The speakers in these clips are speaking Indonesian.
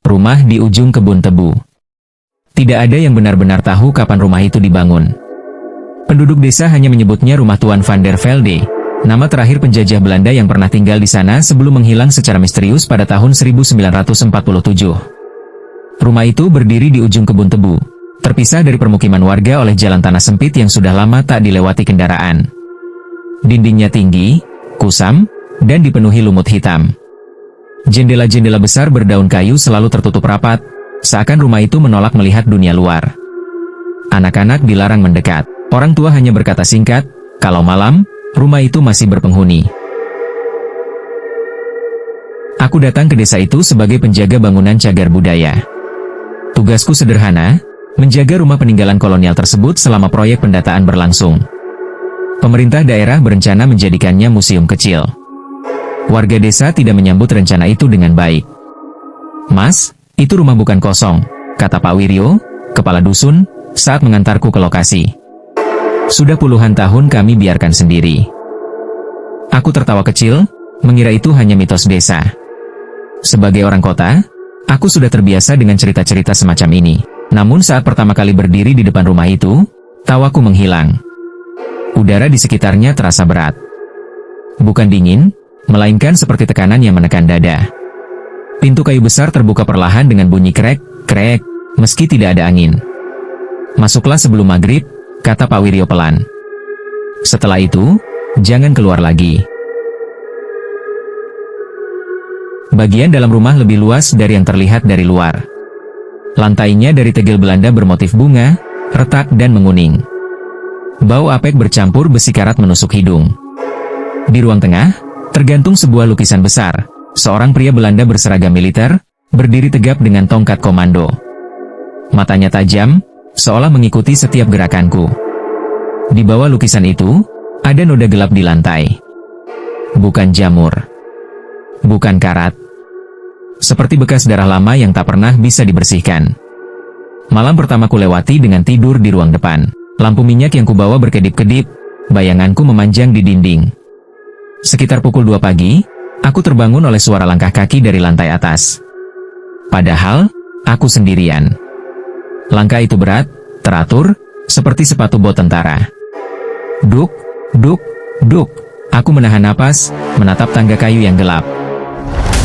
Rumah di ujung kebun tebu. Tidak ada yang benar-benar tahu kapan rumah itu dibangun. Penduduk desa hanya menyebutnya rumah Tuan van der Velde, nama terakhir penjajah Belanda yang pernah tinggal di sana sebelum menghilang secara misterius pada tahun 1947. Rumah itu berdiri di ujung kebun tebu, terpisah dari permukiman warga oleh jalan tanah sempit yang sudah lama tak dilewati kendaraan. Dindingnya tinggi, kusam, dan dipenuhi lumut hitam. Jendela-jendela besar berdaun kayu selalu tertutup rapat, seakan rumah itu menolak melihat dunia luar. Anak-anak dilarang mendekat. Orang tua hanya berkata singkat, kalau malam, rumah itu masih berpenghuni. Aku datang ke desa itu sebagai penjaga bangunan cagar budaya. Tugasku sederhana, menjaga rumah peninggalan kolonial tersebut selama proyek pendataan berlangsung. Pemerintah daerah berencana menjadikannya museum kecil. Warga desa tidak menyambut rencana itu dengan baik. "Mas, itu rumah bukan kosong," kata Pak Wiryo, kepala dusun, saat mengantarku ke lokasi. "Sudah puluhan tahun kami biarkan sendiri." Aku tertawa kecil, mengira itu hanya mitos desa. Sebagai orang kota, aku sudah terbiasa dengan cerita-cerita semacam ini. Namun saat pertama kali berdiri di depan rumah itu, tawaku menghilang. Udara di sekitarnya terasa berat. Bukan dingin, melainkan seperti tekanan yang menekan dada. Pintu kayu besar terbuka perlahan dengan bunyi krek, krek, meski tidak ada angin. "Masuklah sebelum maghrib," kata Pak Wiryo pelan. "Setelah itu, jangan keluar lagi." Bagian dalam rumah lebih luas dari yang terlihat dari luar. Lantainya dari tegel Belanda bermotif bunga, retak dan menguning. Bau apek bercampur besi karat menusuk hidung. Di ruang tengah, tergantung sebuah lukisan besar. Seorang pria Belanda berseragam militer, berdiri tegap dengan tongkat komando. Matanya tajam, seolah mengikuti setiap gerakanku. Di bawah lukisan itu, ada noda gelap di lantai. Bukan jamur. Bukan karat. Seperti bekas darah lama yang tak pernah bisa dibersihkan. Malam pertama ku lewati dengan tidur di ruang depan. Lampu minyak yang kubawa berkedip-kedip, bayanganku memanjang di dinding. Sekitar pukul 2 pagi, aku terbangun oleh suara langkah kaki dari lantai atas. Padahal, aku sendirian. Langkah itu berat, teratur, seperti sepatu bot tentara. Duk, duk, duk. Aku menahan napas, menatap tangga kayu yang gelap.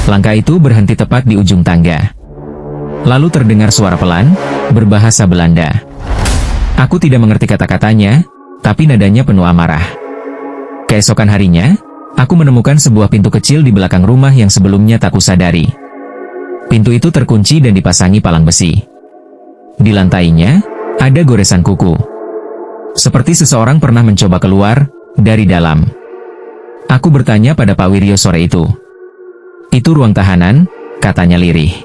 Langkah itu berhenti tepat di ujung tangga. Lalu terdengar suara pelan, berbahasa Belanda. Aku tidak mengerti kata-katanya, tapi nadanya penuh amarah. Keesokan harinya, aku menemukan sebuah pintu kecil di belakang rumah yang sebelumnya tak kusadari. Pintu itu terkunci dan dipasangi palang besi. Di lantainya, ada goresan kuku. Seperti seseorang pernah mencoba keluar dari dalam. Aku bertanya pada Pak Wiryo sore itu. "Itu ruang tahanan," katanya lirih.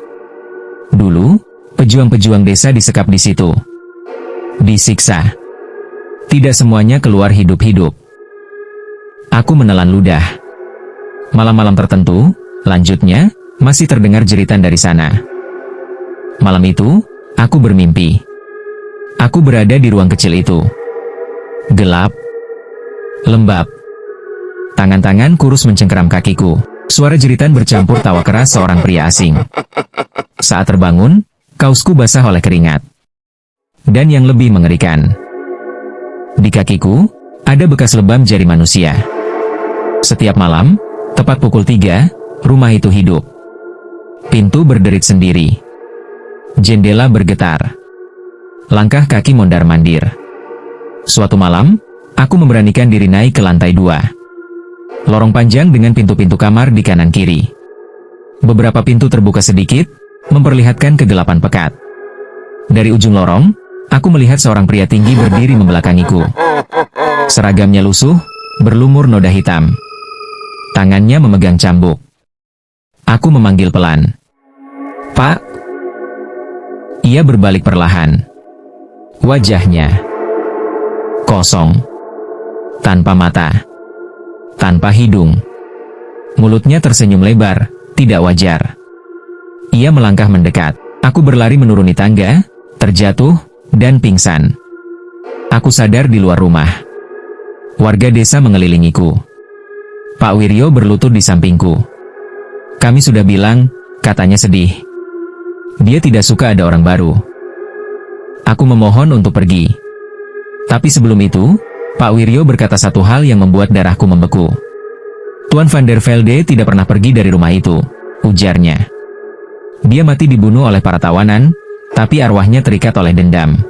"Dulu, pejuang-pejuang desa disekap di situ. Disiksa. Tidak semuanya keluar hidup-hidup." Aku menelan ludah. Malam-malam tertentu, lanjutnya, masih terdengar jeritan dari sana. Malam itu, aku bermimpi. Aku berada di ruang kecil itu. Gelap. Lembab. Tangan-tangan kurus mencengkeram kakiku. Suara jeritan bercampur tawa keras seorang pria asing. Saat terbangun, kausku basah oleh keringat. Dan yang lebih mengerikan, di kakiku, ada bekas lebam jari manusia. Setiap malam, tepat pukul 3, rumah itu hidup. Pintu berderit sendiri. Jendela bergetar. Langkah kaki mondar-mandir. Suatu malam, aku memberanikan diri naik ke lantai 2. Lorong panjang dengan pintu-pintu kamar di kanan kiri. Beberapa pintu terbuka sedikit, memperlihatkan kegelapan pekat. Dari ujung lorong, aku melihat seorang pria tinggi berdiri membelakangiku. Seragamnya lusuh, berlumur noda hitam. Tangannya memegang cambuk. Aku memanggil pelan. "Pak." Ia berbalik perlahan. Wajahnya kosong. Tanpa mata. Tanpa hidung. Mulutnya tersenyum lebar, tidak wajar. Ia melangkah mendekat. Aku berlari menuruni tangga, terjatuh, dan pingsan. Aku sadar di luar rumah. Warga desa mengelilingiku. Pak Wiryo berlutut di sampingku. "Kami sudah bilang," katanya sedih. Dia tidak suka ada orang baru. Aku memohon untuk pergi. Tapi sebelum itu, Pak Wiryo berkata satu hal yang membuat darahku membeku. Tuan van der Velde tidak pernah pergi dari rumah itu, ujarnya. Dia mati dibunuh oleh para tawanan, tapi arwahnya terikat oleh dendam.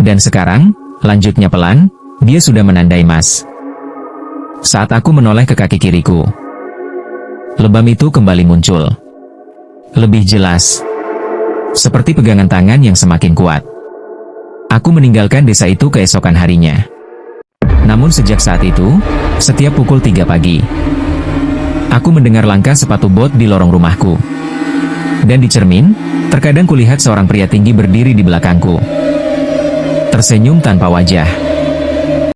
Dan sekarang, lanjutnya pelan, dia sudah menandai emas. Saat aku menoleh ke kaki kiriku, lebam itu kembali muncul. Lebih jelas. Seperti pegangan tangan yang semakin kuat. Aku meninggalkan desa itu keesokan harinya. Namun sejak saat itu, setiap pukul 3 pagi, aku mendengar langkah sepatu bot di lorong rumahku. Dan di cermin, terkadang kulihat seorang pria tinggi berdiri di belakangku. Tersenyum tanpa wajah.